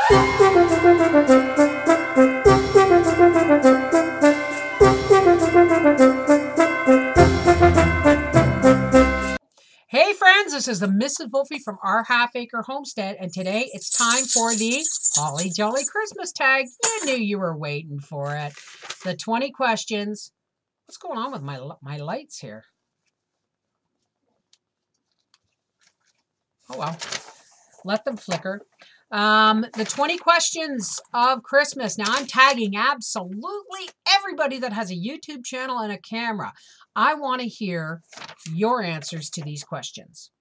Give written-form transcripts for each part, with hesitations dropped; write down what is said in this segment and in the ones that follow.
Hey friends, this is the Mrs. Wolfie from our Half Acre Homestead, and today it's time for the Holly Jolly Christmas tag. You knew you were waiting for it. The 20 questions. What's going on with my lights here? Oh well, let them flicker. The 20 questions of Christmas. Now I'm tagging absolutely everybody that has a YouTube channel and a camera. I want to hear your answers to these questions.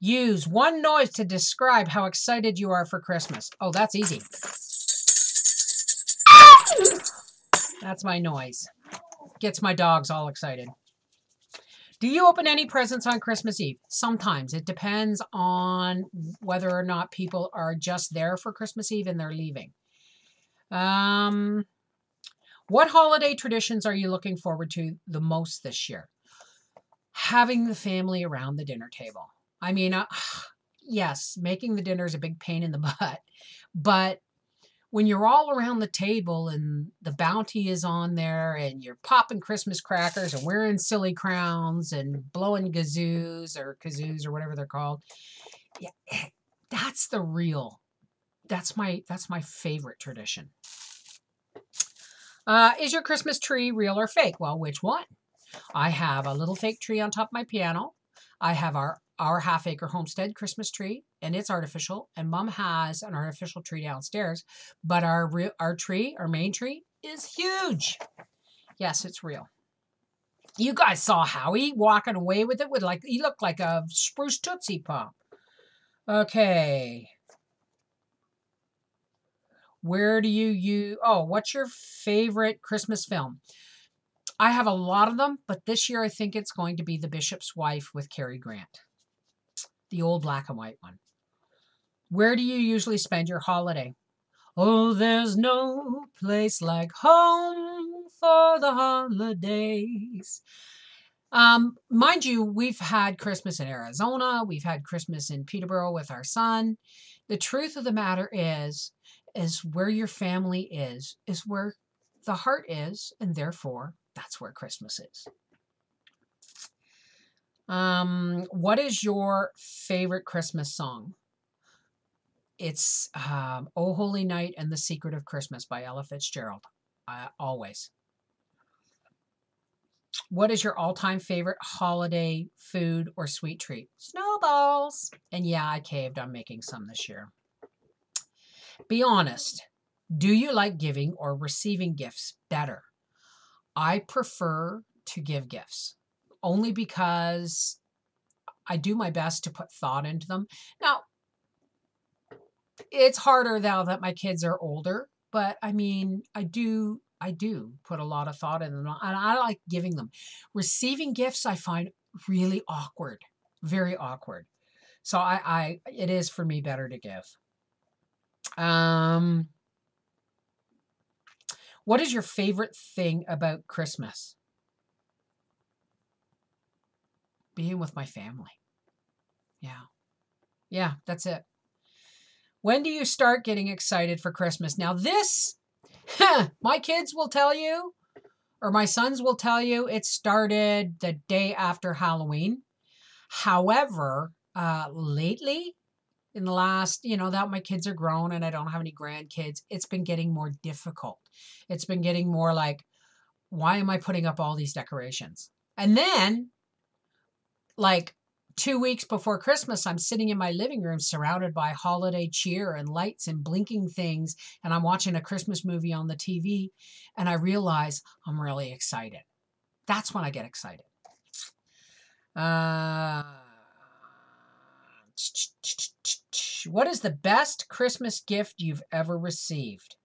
Use one noise to describe how excited you are for Christmas. Oh, that's easy. That's my noise. Gets my dogs all excited. Do you open any presents on Christmas Eve? Sometimes. It depends on whether or not people are just there for Christmas Eve and they're leaving. What holiday traditions are you looking forward to the most this year? Having the family around the dinner table. I mean, yes, making the dinner is a big pain in the butt, but when you're all around the table and the bounty is on there and you're popping Christmas crackers and wearing silly crowns and blowing kazoos or whatever they're called, yeah, that's my favorite tradition. Is your Christmas tree real or fake? Well, which one? I have a little fake tree on top of my piano. I have our Half Acre Homestead Christmas tree, and it's artificial. And Mom has an artificial tree downstairs, but our main tree, is huge. Yes, it's real. You guys saw Howie walking away with it he looked like a spruce Tootsie Pop. Okay. Where do what's your favorite Christmas film? I have a lot of them, but this year I think it's going to be The Bishop's Wife with Cary Grant. The old black and white one. Where do you usually spend your holiday? Oh, there's no place like home for the holidays. Mind you, we've had Christmas in Arizona. We've had Christmas in Peterborough with our son. The truth of the matter is where your family is where the heart is, and therefore that's where Christmas is. What is your favorite Christmas song? It's Oh Holy Night and the Secret of Christmas by Ella Fitzgerald. Always. What is your all-time favorite holiday food or sweet treat? Snowballs. And yeah, I caved on making some this year. Be honest. Do you like giving or receiving gifts better? I prefer to give gifts, only because I do my best to put thought into them. Now, it's harder now that my kids are older, but I mean, I do put a lot of thought in them, and I like giving them. Receiving gifts I find really awkward, very awkward. So it is for me better to give. What is your favorite thing about Christmas? Being with my family. Yeah, that's it. When do you start getting excited for Christmas? Now this, my kids will tell you, or my sons will tell you, it started the day after Halloween. However, lately, in the last, that my kids are grown and I don't have any grandkids, it's been getting more difficult. It's been getting more like, why am I putting up all these decorations? And then, like 2 weeks before Christmas, I'm sitting in my living room surrounded by holiday cheer and lights and blinking things, and I'm watching a Christmas movie on the TV, and I realize I'm really excited. That's when I get excited. What is the best Christmas gift you've ever received?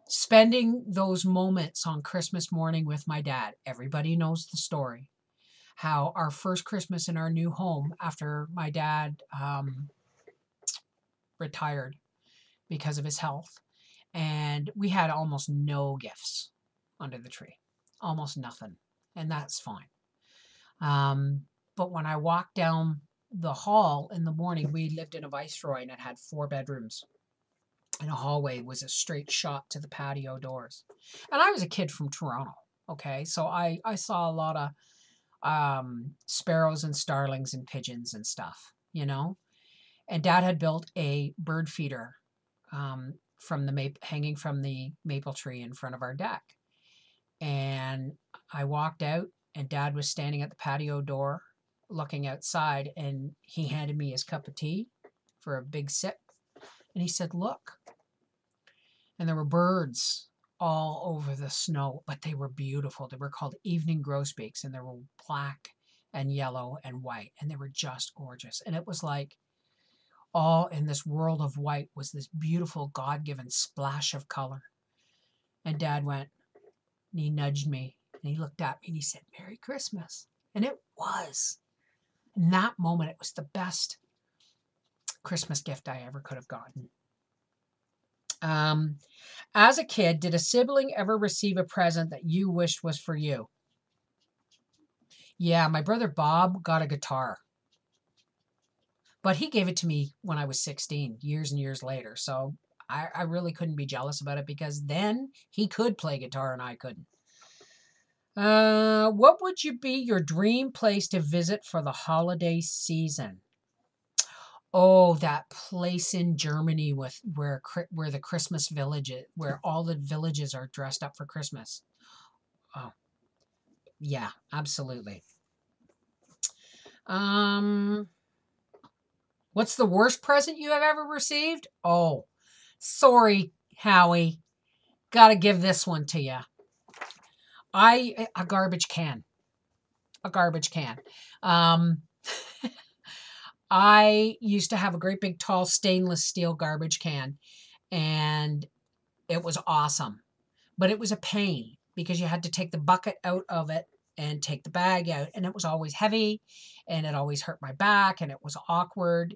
Spending those moments on Christmas morning with my dad. Everybody knows the story. How our first Christmas in our new home after my dad retired because of his health. And we had almost no gifts under the tree. almost nothing, and that's fine. But when I walked down the hall in the morning, we lived in a Viceroy and it had 4 bedrooms. And a hallway was a straight shot to the patio doors. And I was a kid from Toronto, okay? So I saw a lot of sparrows and starlings and pigeons and stuff, you know? And Dad had built a bird feeder from the hanging from the maple tree in front of our deck. And I walked out and Dad was standing at the patio door looking outside, and he handed me his cup of tea for a big sip. And he said, look. And there were birds all over the snow, but they were beautiful. They were called evening grosbeaks, and they were black and yellow and white, and they were just gorgeous. And it was like all in this world of white was this beautiful God-given splash of color. And Dad went, and he nudged me, and he looked at me, and he said, Merry Christmas. And it was. In that moment, it was the best Christmas gift I ever could have gotten. As a kid, did a sibling ever receive a present that you wished was for you? Yeah, my brother Bob got a guitar. But he gave it to me when I was 16, years and years later. So I really couldn't be jealous about it because then he could play guitar and I couldn't. What would you be your dream place to visit for the holiday season? Oh, that place in Germany with where the Christmas village is, where all the villages are dressed up for Christmas. Oh, yeah, absolutely. What's the worst present you have ever received? Oh, sorry, Howie. Gotta give this one to you. A garbage can. A garbage can. I used to have a great big tall stainless steel garbage can, and it was awesome. But it was a pain because you had to take the bucket out of it and take the bag out, and it was always heavy, and it always hurt my back, and it was awkward.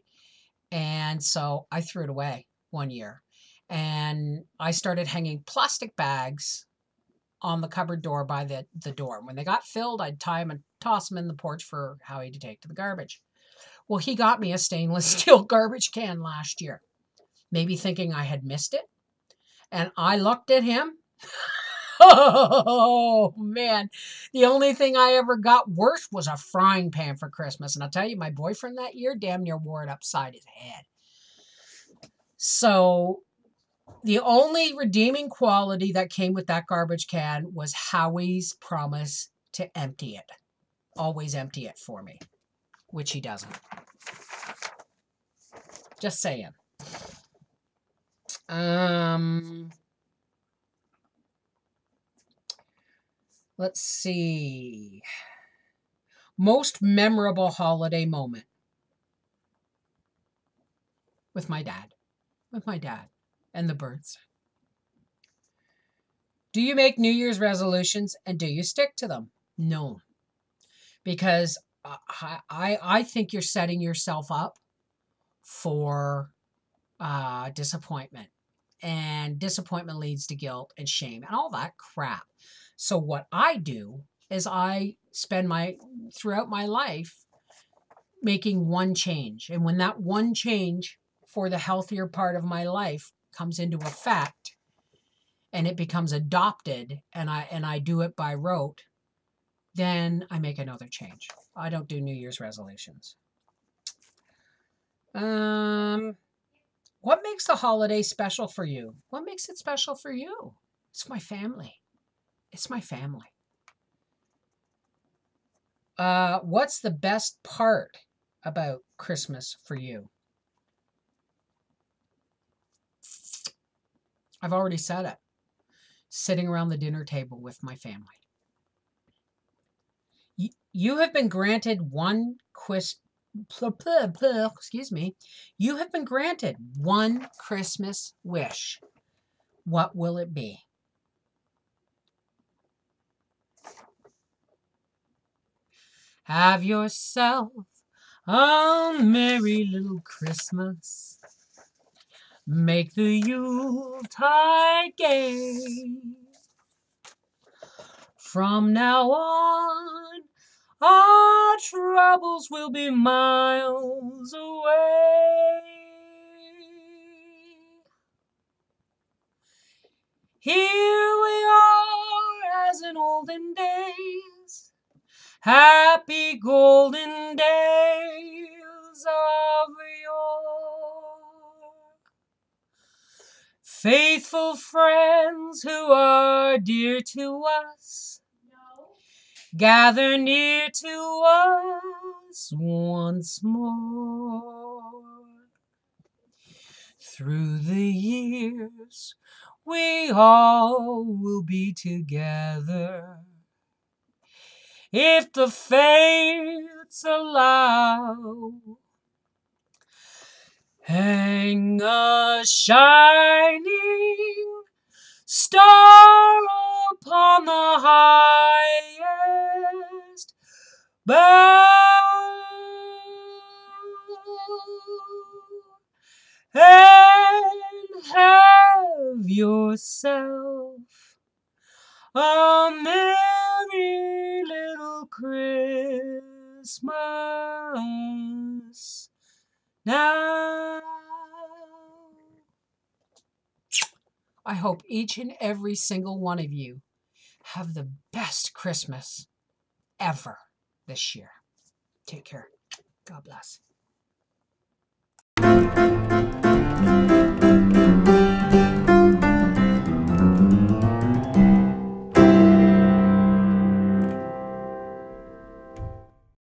And so I threw it away one year, and I started hanging plastic bags on the cupboard door by the door. When they got filled, I'd tie them and toss them in the porch for Howie to take to the garbage. Well, he got me a stainless steel garbage can last year, maybe thinking I had missed it. And I looked at him. Oh, man. The only thing I ever got worse was a frying pan for Christmas. And I'll tell you, my boyfriend that year damn near wore it upside his head. So the only redeeming quality that came with that garbage can was Howie's promise to empty it. Always empty it for me, which he doesn't. Just saying. Let's see. Most memorable holiday moment. With my dad. With my dad. And the birds. Do you make New Year's resolutions and do you stick to them? No. Because I think you're setting yourself up for disappointment. And disappointment leads to guilt and shame and all that crap. So what I do is I spend throughout my life making one change. And when that one change for the healthier part of my life comes into effect and it becomes adopted and I do it by rote, then I make another change. I don't do New Year's resolutions. What makes the holiday special for you? What makes it special for you? It's my family. It's my family. What's the best part about Christmas for you? I've already said it. Sitting around the dinner table with my family. You have been granted one You have been granted one Christmas wish. What will it be? Have yourself a merry little Christmas. Make the Yuletide gay. From now on, our troubles will be miles away. Here we are as in olden days, happy golden days of yore. Faithful friends who are dear to us, gather near to us once more. Through the years, we all will be together, if the fates allow. Hang a shining star upon the highest bough, and have yourself a merry little Christmas now. I hope each and every single one of you have the best Christmas ever this year. Take care. God bless.